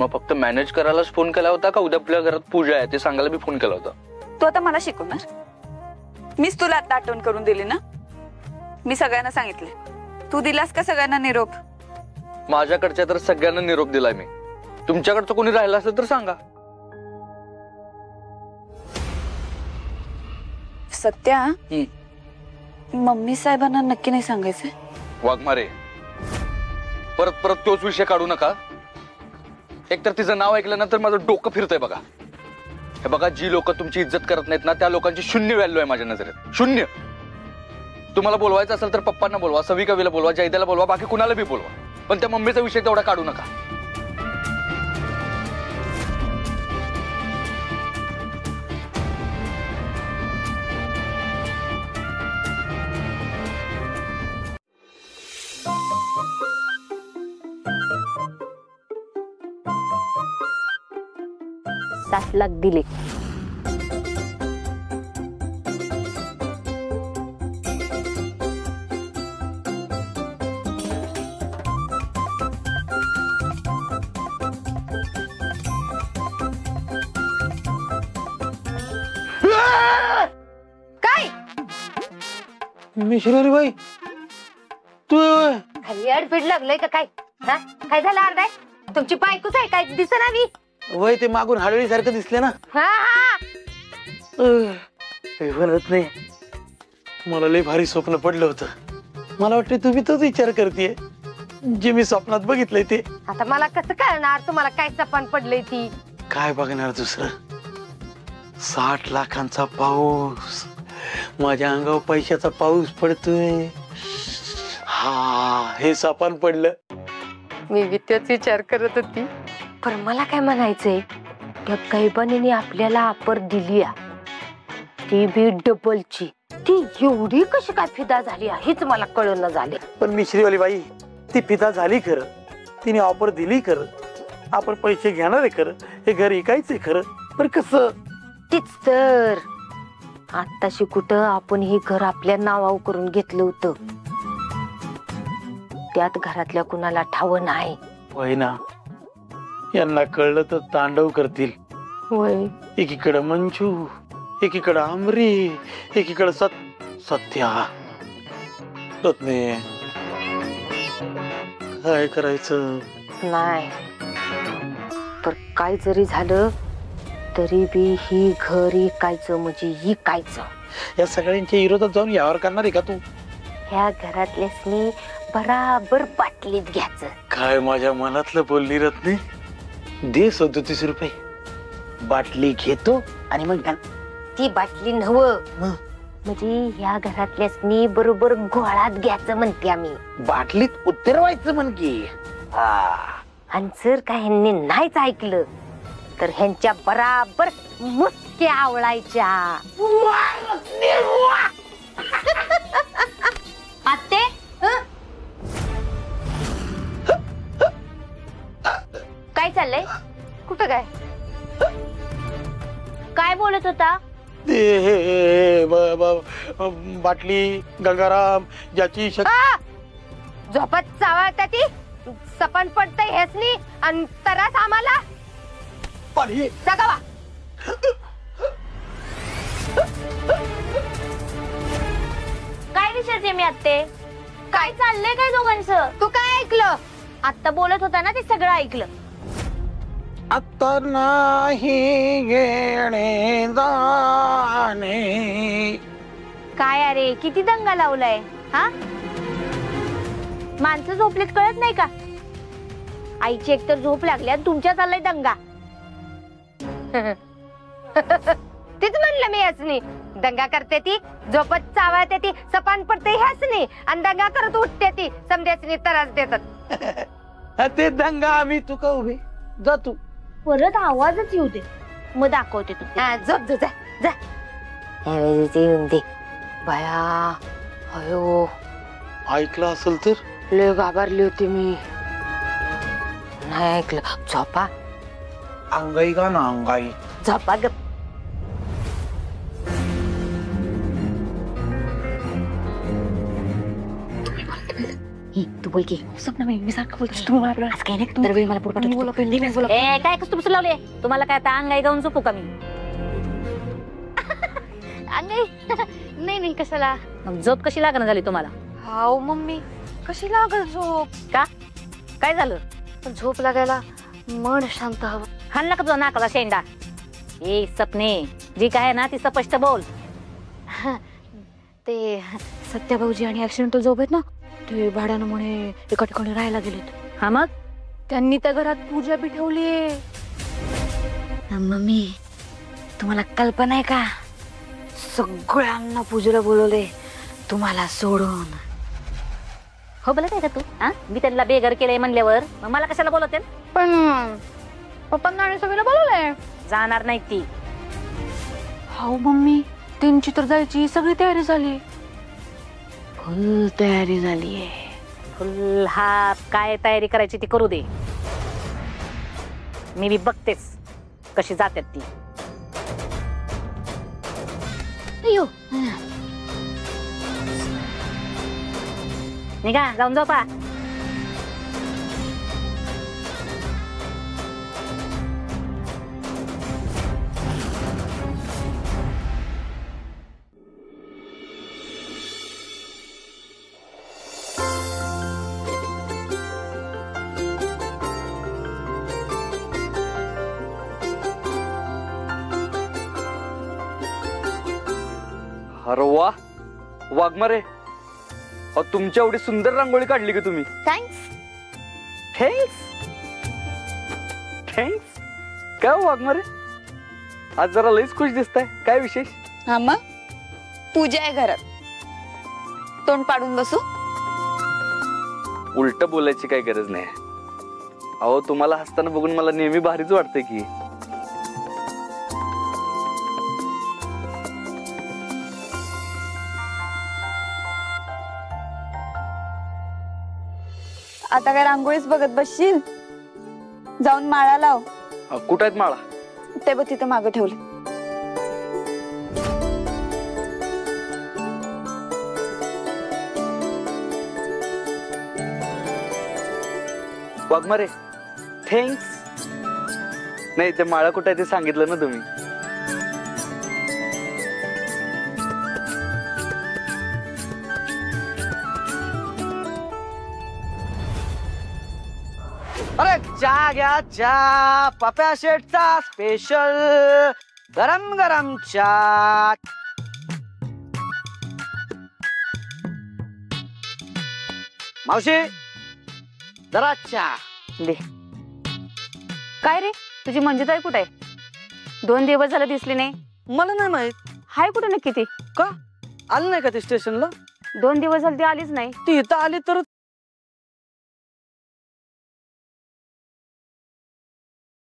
मग फक्त मॅनेज करायलाच फोन केला होता का उद्या आपल्या घरात पूजा आहे ते सांगायला मी फोन केला होता? तू आता मला शिकवणार? मीच तुला आता आठवण करून दिली ना. मी सगळ्यांना सांगितले, तू दिलास का सगळ्यांना निरोप? माझ्याकडच्या तर सगळ्यांना निरोप दिलाय मी. तुमच्याकडचं कोणी राहिलं असेल तर सांगा. सत्या, मम्मी साहेबांना नक्की नाही सांगायचंय? वाघमारे, परत परत तोच विषय काढू नका. एकतर तिचं नाव ऐकल्यानंतर माझं डोकं फिरतंय बघा. हे बघा, जी लोक तुमची इज्जत करत नाहीत ना त्या लोकांची शून्य व्हॅल्यू आहे माझ्या नजरेत. शून्य. तुम्हाला बोलवायचं असेल तर पप्पांना बोलवा, सवी कवीला बोलवा, जयदेला बोलवा, बाकी कुणाला बी बोलवा, पण त्या मम्मीचा विषय तेवढा काढू नका. $7 लाख दिले. काय मिश्री बाई, तू खाली अडफीड लागलंय का काय? हा, काय झालं? अर्धाय तुमची बायकोच आहे काय? दिसना मी. वय ते मागून हाडळी सारखं दिसले ना. हा हा, म्हणत नाही, मला लय भारी स्वप्न पडलं होतं. मला वाटतं तुम्ही तोच विचार करतेय जे मी स्वप्नात बघितलंय ते. आता मला कसं कळणार तुम्हाला काय सपान पडलंय ती? काय बघणार दुसरं? 60 लाखांचा पाऊस, माझ्या अंगावर पैशाचा पाऊस पडतोय. हा, हे सपान पडलं. मी बी तेच विचार करत होती. पण मला काय म्हणायचंय, त्या कैबानीने आपल्याला अपर दिली, ती बी डबलची. ती एवढी कशी काय फिदा झाली हेच मला कळलं झाले. पण मिश्रीवाली बाई, ती फिदा झाली खरं, तिने ऑफर दिली खरं, आपण पैसे घेणार आहे खरं, हे घर ऐकायचंय खरं, पण कसं? तीच तर आत्ताशी कुठं आपण हे घर आपल्या नावावर करून घेतलं होतं. त्यात घरातल्या कुणाला ठाव नाही. होय ना, यांना कळलं तर तांडव करतील. होय, एकीकडं मंजू, एकीकडं आमरी, एकीकडं सत्या. रत्ने, काय करायचं? नाही पर काय जरी झालं तरी बी ही घर इकायचं म्हणजे इकायचं. या सगळ्यांच्या विरोधात जाऊन यावर करणार आहे का तू? ह्या घरातल्यासनी बराबर बाटलीत घ्यायचं. काय माझ्या मनातलं बोलली रत्ने? दे 37 रुपये, बाटली घेतो आणि मग ती बाटली नव म्हणजे ह्या घरातल्यासनी बरोबर गोळात घ्यायचं म्हणते आम्ही. बाटलीत उतरवायचं म्हण की. आणि जर का ह्यांनी नाहीच ऐकलं तर ह्यांच्या बराबर मुसक्या आवळायच्या. आत्ते, काय चाललंय? कुठं काय काय बोलत होता? बाटली गंगाराम ज्याची झोपत चावळता ती सपन पडतय हेसनी आणि तरास आम्हाला जगावा. काय विचारते मी आत्ते? काय चाललंय काय दोघांचं? तू काय ऐकलं? आत्ता बोलत होता ना ते सगळं ऐकलं. आता नाही घेणे जाणे. काय अरे किती दंगा लावलाय हा? माणसं झोपलीत कळत नाही का? आईची एकतर झोप लागल्या, तुमच्या चाललाय दंगा. तीच म्हणलं मी हसनी. दंगा करते ती, झोपत चावळते ती, सपान पडते हसनी आणि दंगा करत उठते ती, समजायची त्रास देतात. ते दंगा आम्ही तू का उभी जा तू. परत आवाजच येऊ दे मग दाखवते तू. झोप जा जा. येऊन दे बाया. अयो, ऐकलं असेल तर लय घाबरली होती मी. नाही ऐकलं. झोपा. अंगाई का ना अंगाई. झोपा ग. तू बोल की स्वप्न मी सारखं बोलतो तू मला आज काय नाही दरवेळी मला पोट ए काय कसं तुमचं लावले तुम्हाला काय आता अंगाई गाऊन झोपू का मी अंगाई नाही नाही कशाला मग झोप कशी लागणं झाली तुम्हाला हाव मम्मी कशी लागल झोप का काय झालं झोप लागायला मन शांत हवं. हाणला का तुझा नाकाला शेंडा ए सपने जी काय आहे ना ती स्पष्ट बोल ते सत्या भाऊजी आणि ऍक्सिडेंटल जॉब आहेत ना ते भाड्यानं म्हणे एका ठिकाणी राहायला गेलेत. हा मग त्यांनी त्या घरात पूजा बी ठेवलीये. मम्मी तुम्हाला कल्पना आहे का सगळ्यांना पूजेला बोलवले तुम्हाला सोडून. हो बोलत आहे का तू हा मी त्यांना बेघर केलंय म्हणल्यावर मग मला कशाला बोलवते पण पप्पांना आणि सगळ्याला बोलवलंय. जाणार नाही ती हाव मम्मी त्यांची तर जायची सगळी तयारी झाली. फुल तयारी झालीये. फुल हात काय तयारी करायची ती करू दे मी बी बघतेच कशी जातात ती अय्यो. निघा जाऊन झोपा अरे वा वाघमारे अहो तुमच्या एवढी सुंदर रांगोळी काढली की तुम्ही. थँक्स थँक्स थँक्स काय हो वाघमारे आज जरा लईच खुश दिसताय काय विशेष. हा मग पूजा आहे घरात तोंड पाडून बसू. उलट बोलायची काही गरज नाही. अहो तुम्हाला हसताना बघून मला नेहमी भारीच वाटतंय की. आता काय रांगोळीच बघत बसशील जाऊन माळा लाव. कुठं आहेत माळा. ते बघ तिथं मागं ठेवले. वाघमारे थँक्स. नाही ते माळा कुठं आहे ते सांगितलं ना तुम्ही. अरे चहा घ्या चहा पप्या शेटचा स्पेशल गरम गरम चहा. मावशी जरा चहा दे. काय रे तुझी मंजुताई कुठे आहे 2 दिवस झाले दिसली नाही. मला नाही माहित हाय कुठे नक्की ती का आली नाही का ती स्टेशनला. 2 दिवस झाले ती आलीच नाही. ती इथं आली तर